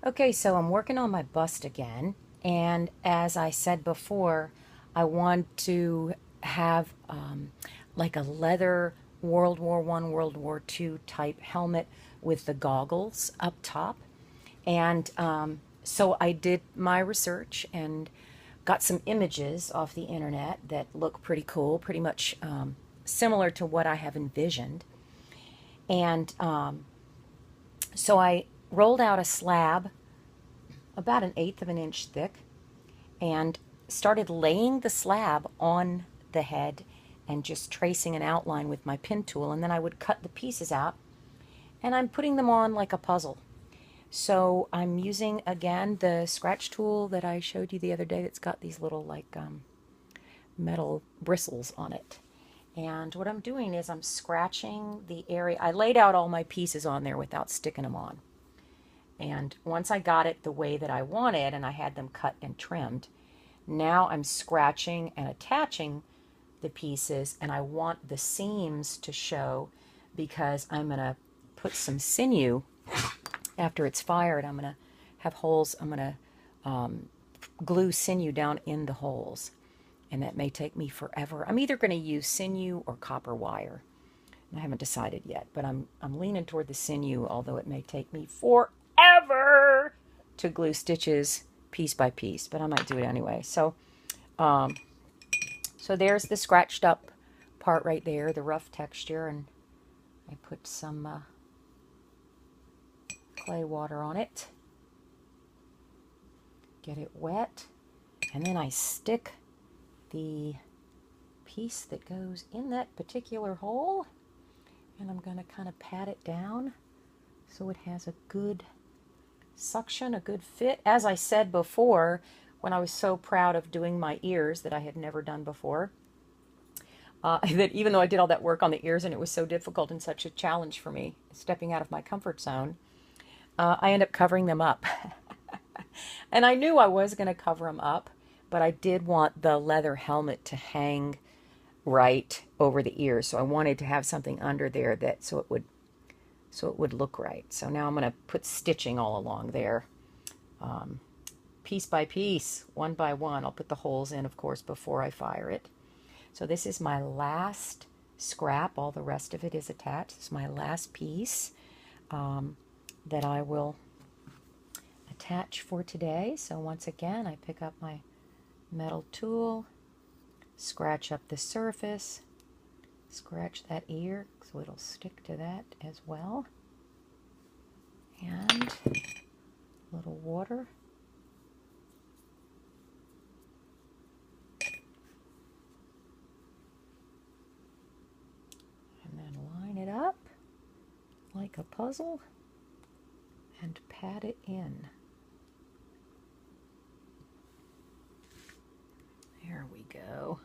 Okay, so I'm working on my bust again, and as I said before, I want to have like a leather World War I, World War II type helmet with the goggles up top. And so I did my research and got some images off the internet that look pretty cool, pretty much similar to what I have envisioned. And so I rolled out a slab about an eighth of an inch thick and started laying the slab on the head and just tracing an outline with my pin tool. And then I would cut the pieces out and I'm putting them on like a puzzle. So I'm using again the scratch tool that I showed you the other day that's got these little like metal bristles on it. And what I'm doing is I'm scratching the area. I laid out all my pieces on there without sticking them on. And once I got it the way that I wanted and I had them cut and trimmed, now I'm scratching and attaching the pieces, and I want the seams to show because I'm going to put some sinew after it's fired. I'm going to have holes. I'm going to glue sinew down in the holes, and that may take me forever. I'm either going to use sinew or copper wire. I haven't decided yet, but I'm leaning toward the sinew, although it may take me forever to glue stitches piece by piece, but I might do it anyway. So there's the scratched up part right there, the rough texture, and I put some clay water on it, get it wet, and then I stick the piece that goes in that particular hole, and I'm going to kind of pat it down so it has a good suction, a good fit. As I said before, when I was so proud of doing my ears that I had never done before, that even though I did all that work on the ears and it was so difficult and such a challenge for me, stepping out of my comfort zone, I ended up covering them up. And I knew I was going to cover them up, but I did want the leather helmet to hang right over the ears. So I wanted to have something under there that so it would look right. So now I'm going to put stitching all along there, piece by piece, one by one. I'll put the holes in, of course, before I fire it. So this is my last scrap. All the rest of it is attached. This is my last piece that I will attach for today. So once again, I pick up my metal tool, scratch up the surface, scratch that ear so it'll stick to that as well, and a little water. And then line it up like a puzzle and pat it in. There we go.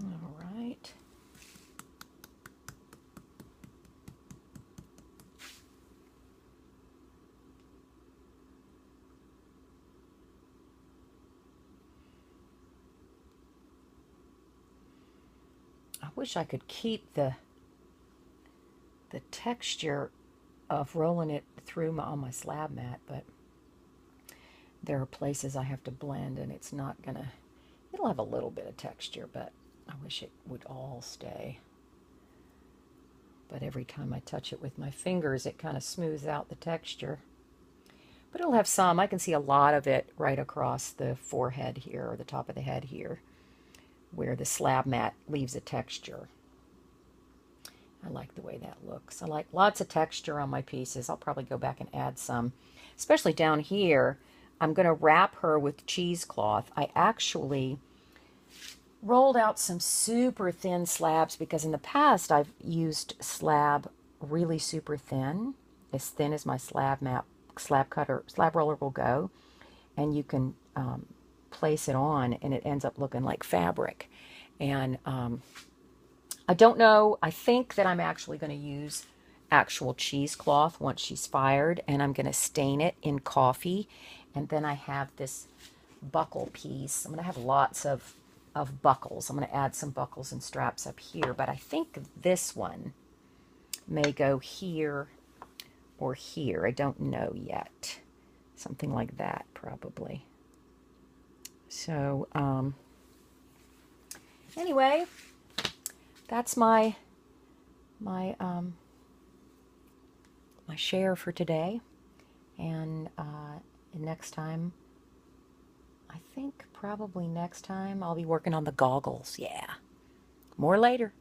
All right. I wish I could keep the texture of rolling it through on my slab mat, but there are places I have to blend and it's not gonna, it'll have a little bit of texture, but I wish it would all stay. But every time I touch it with my fingers, it kind of smooths out the texture. But it'll have some. I can see a lot of it right across the forehead here, or the top of the head here, where the slab mat leaves a texture. I like the way that looks. I like lots of texture on my pieces. I'll probably go back and add some, especially down here. I'm going to wrap her with cheesecloth. I actually rolled out some super thin slabs because in the past I've used slab really super thin as my slab roller will go, and you can place it on and it ends up looking like fabric. And I don't know, I think that I'm actually going to use actual cheesecloth once she's fired, and I'm going to stain it in coffee. And then I have this buckle piece. I'm going to have lots of of buckles. I'm going to add some buckles and straps up here, but I think this one may go here or here. I don't know yet. Something like that, probably. So, anyway, that's my my share for today. And next time, I think probably next time, I'll be working on the goggles. Yeah. More later.